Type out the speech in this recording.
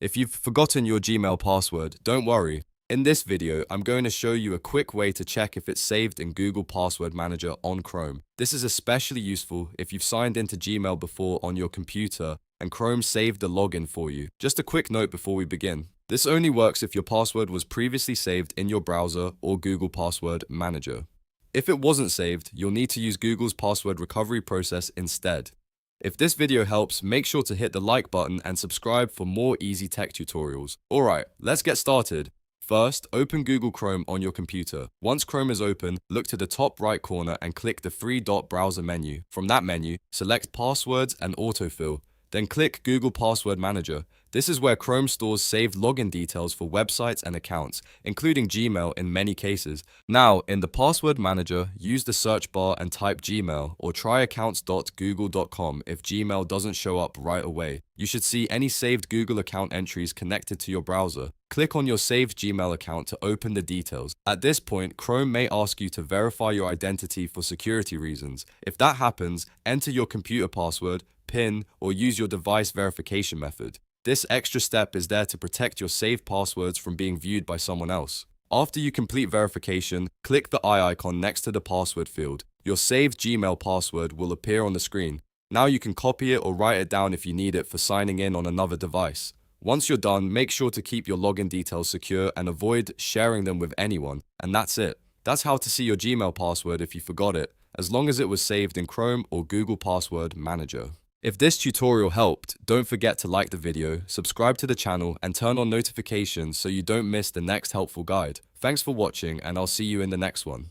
If you've forgotten your Gmail password, don't worry. In this video, I'm going to show you a quick way to check if it's saved in Google Password Manager on Chrome. This is especially useful if you've signed into Gmail before on your computer and Chrome saved the login for you. Just a quick note before we begin. This only works if your password was previously saved in your browser or Google Password Manager. If it wasn't saved, you'll need to use Google's password recovery process instead. If this video helps, make sure to hit the like button and subscribe for more easy tech tutorials. Alright, let's get started. First, open Google Chrome on your computer. Once Chrome is open, look to the top right corner and click the three-dot browser menu. From that menu, select Passwords and Autofill. Then click Google Password Manager. This is where Chrome stores saved login details for websites and accounts, including Gmail in many cases. Now, in the Password Manager, use the search bar and type Gmail or try accounts.google.com if Gmail doesn't show up right away. You should see any saved Google account entries connected to your browser. Click on your saved Gmail account to open the details. At this point, Chrome may ask you to verify your identity for security reasons. If that happens, enter your computer password, PIN, or use your device verification method. This extra step is there to protect your saved passwords from being viewed by someone else. After you complete verification, click the eye icon next to the password field. Your saved Gmail password will appear on the screen. Now you can copy it or write it down if you need it for signing in on another device. Once you're done, make sure to keep your login details secure and avoid sharing them with anyone. And that's it. That's how to see your Gmail password if you forgot it, as long as it was saved in Chrome or Google Password Manager. If this tutorial helped, don't forget to like the video, subscribe to the channel, and turn on notifications so you don't miss the next helpful guide. Thanks for watching, and I'll see you in the next one.